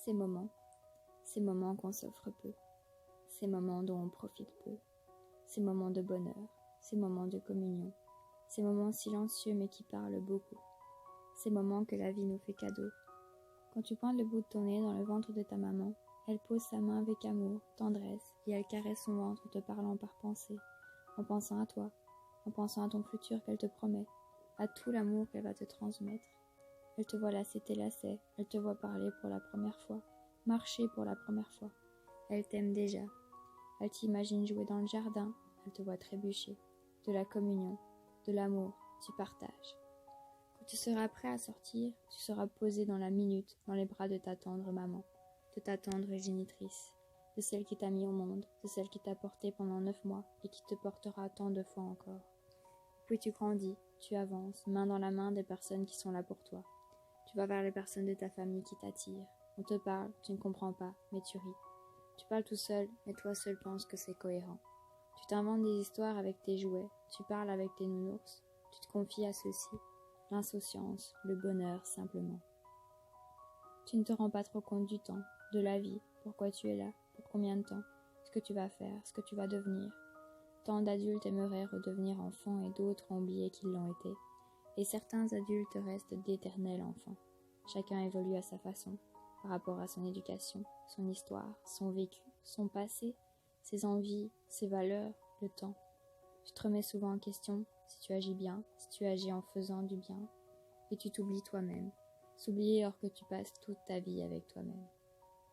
ces moments qu'on s'offre peu, ces moments dont on profite peu, ces moments de bonheur, ces moments de communion, ces moments silencieux mais qui parlent beaucoup, ces moments que la vie nous fait cadeau. Quand tu pointes le bout de ton nez dans le ventre de ta maman, elle pose sa main avec amour, tendresse, et elle caresse son ventre en te parlant par pensée, en pensant à toi, en pensant à ton futur qu'elle te promet, à tout l'amour qu'elle va te transmettre. Elle te voit lasser tes lacets, elle te voit parler pour la première fois, marcher pour la première fois. Elle t'aime déjà. Elle t'imagine jouer dans le jardin, elle te voit trébucher. De la communion, de l'amour, du partage. Quand tu seras prêt à sortir, tu seras posé dans la minute dans les bras de ta tendre maman, de ta tendre génitrice, de celle qui t'a mis au monde, de celle qui t'a porté pendant 9 mois et qui te portera tant de fois encore. Puis tu grandis, tu avances, main dans la main des personnes qui sont là pour toi. Tu vas vers les personnes de ta famille qui t'attirent. On te parle, tu ne comprends pas, mais tu ris. Tu parles tout seul, mais toi seul penses que c'est cohérent. Tu t'inventes des histoires avec tes jouets, tu parles avec tes nounours, tu te confies à ceux-ci. L'insouciance, le bonheur simplement. Tu ne te rends pas trop compte du temps, de la vie, pourquoi tu es là, pour combien de temps, ce que tu vas faire, ce que tu vas devenir. Tant d'adultes aimeraient redevenir enfants et d'autres ont oublié qu'ils l'ont été. Et certains adultes restent d'éternels enfants. Chacun évolue à sa façon, par rapport à son éducation, son histoire, son vécu, son passé, ses envies, ses valeurs, le temps. Tu te remets souvent en question si tu agis bien, si tu agis en faisant du bien, et tu t'oublies toi-même. S'oublier alors que tu passes toute ta vie avec toi-même.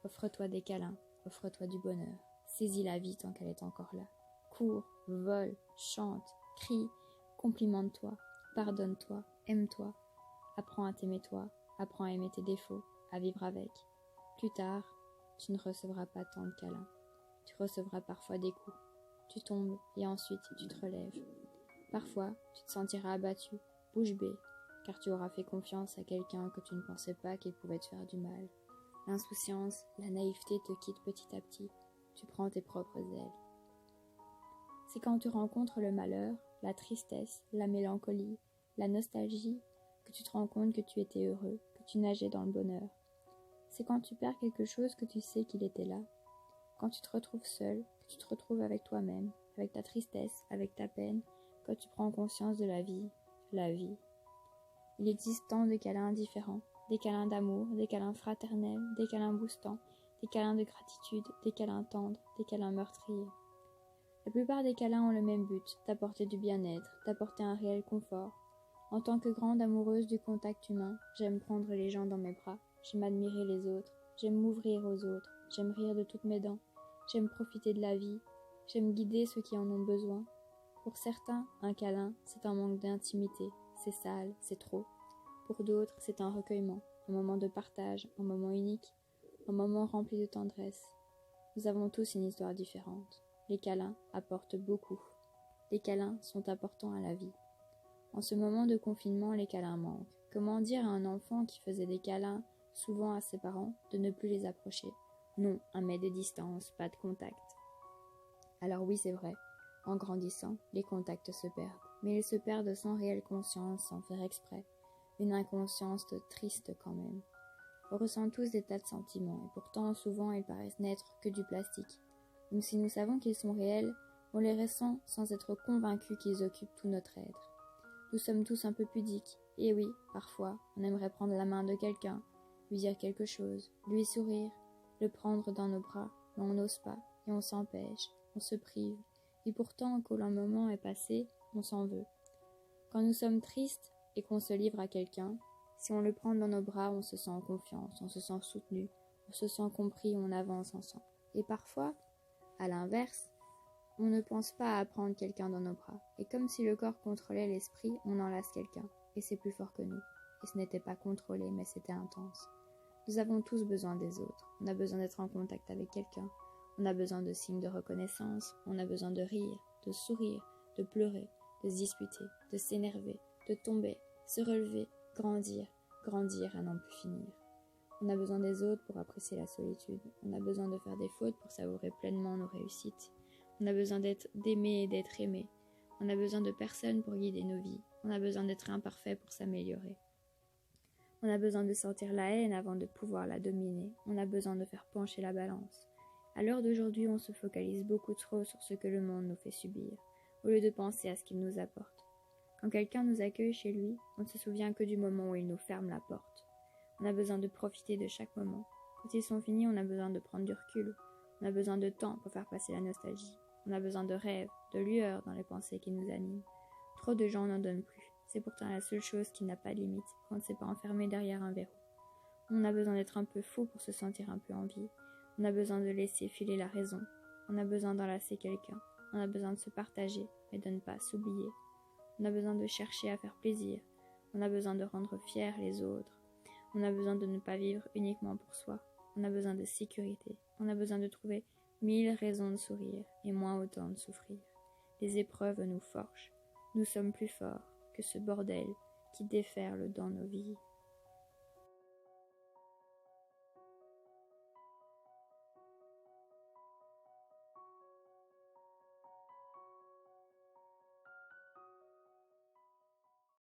Offre-toi des câlins, offre-toi du bonheur. Saisis la vie tant qu'elle est encore là. Cours, vole, chante, crie, complimente-toi. Pardonne-toi, aime-toi, apprends à t'aimer toi, apprends à aimer tes défauts, à vivre avec. Plus tard, tu ne recevras pas tant de câlins. Tu recevras parfois des coups. Tu tombes et ensuite tu te relèves. Parfois, tu te sentiras abattu, bouche bée, car tu auras fait confiance à quelqu'un que tu ne pensais pas qu'il pouvait te faire du mal. L'insouciance, la naïveté te quittent petit à petit. Tu prends tes propres ailes. C'est quand tu rencontres le malheur, la tristesse, la mélancolie, la nostalgie, que tu te rends compte que tu étais heureux, que tu nageais dans le bonheur. C'est quand tu perds quelque chose que tu sais qu'il était là. Quand tu te retrouves seul, que tu te retrouves avec toi-même, avec ta tristesse, avec ta peine, quand tu prends conscience de la vie, la vie. Il existe tant de câlins différents, des câlins d'amour, des câlins fraternels, des câlins boostants, des câlins de gratitude, des câlins tendres, des câlins meurtriers. La plupart des câlins ont le même but, d'apporter du bien-être, d'apporter un réel confort. En tant que grande amoureuse du contact humain, j'aime prendre les gens dans mes bras, j'aime admirer les autres, j'aime m'ouvrir aux autres, j'aime rire de toutes mes dents, j'aime profiter de la vie, j'aime guider ceux qui en ont besoin. Pour certains, un câlin, c'est un manque d'intimité, c'est sale, c'est trop. Pour d'autres, c'est un recueillement, un moment de partage, un moment unique, un moment rempli de tendresse. Nous avons tous une histoire différente. Les câlins apportent beaucoup. Les câlins sont importants à la vie. En ce moment de confinement, les câlins manquent. Comment dire à un enfant qui faisait des câlins souvent à ses parents de ne plus les approcher? Non, 1 mètre de distance, pas de contact. Alors oui, c'est vrai, en grandissant, les contacts se perdent. Mais ils se perdent sans réelle conscience, sans faire exprès. Une inconscience triste quand même. On ressent tous des tas de sentiments, et pourtant souvent ils paraissent n'être que du plastique. Même si nous savons qu'ils sont réels, on les ressent sans être convaincus qu'ils occupent tout notre être. Nous sommes tous un peu pudiques, et oui, parfois, on aimerait prendre la main de quelqu'un, lui dire quelque chose, lui sourire, le prendre dans nos bras, mais on n'ose pas, et on s'empêche, on se prive, et pourtant, quand un moment est passé, on s'en veut. Quand nous sommes tristes et qu'on se livre à quelqu'un, si on le prend dans nos bras, on se sent en confiance, on se sent soutenu, on se sent compris, on avance ensemble. Et parfois, à l'inverse, on ne pense pas à prendre quelqu'un dans nos bras. Et comme si le corps contrôlait l'esprit, on enlace quelqu'un. Et c'est plus fort que nous. Et ce n'était pas contrôlé, mais c'était intense. Nous avons tous besoin des autres. On a besoin d'être en contact avec quelqu'un. On a besoin de signes de reconnaissance. On a besoin de rire, de sourire, de pleurer, de se disputer, de s'énerver, de tomber, se relever, grandir, grandir à n'en plus finir. On a besoin des autres pour apprécier la solitude. On a besoin de faire des fautes pour savourer pleinement nos réussites. On a besoin d'aimer et d'être aimé. On a besoin de personne pour guider nos vies. On a besoin d'être imparfait pour s'améliorer. On a besoin de sentir la haine avant de pouvoir la dominer. On a besoin de faire pencher la balance. À l'heure d'aujourd'hui, on se focalise beaucoup trop sur ce que le monde nous fait subir, au lieu de penser à ce qu'il nous apporte. Quand quelqu'un nous accueille chez lui, on ne se souvient que du moment où il nous ferme la porte. On a besoin de profiter de chaque moment. Quand ils sont finis, on a besoin de prendre du recul. On a besoin de temps pour faire passer la nostalgie. On a besoin de rêves, de lueurs dans les pensées qui nous animent. Trop de gens n'en donnent plus. C'est pourtant la seule chose qui n'a pas de limite quand on ne s'est pas enfermé derrière un verrou. On a besoin d'être un peu fou pour se sentir un peu en vie. On a besoin de laisser filer la raison. On a besoin d'enlacer quelqu'un. On a besoin de se partager, mais de ne pas s'oublier. On a besoin de chercher à faire plaisir. On a besoin de rendre fiers les autres. On a besoin de ne pas vivre uniquement pour soi. On a besoin de sécurité. On a besoin de trouver 1000 raisons de sourire et moins autant de souffrir. Les épreuves nous forgent. Nous sommes plus forts que ce bordel qui déferle dans nos vies.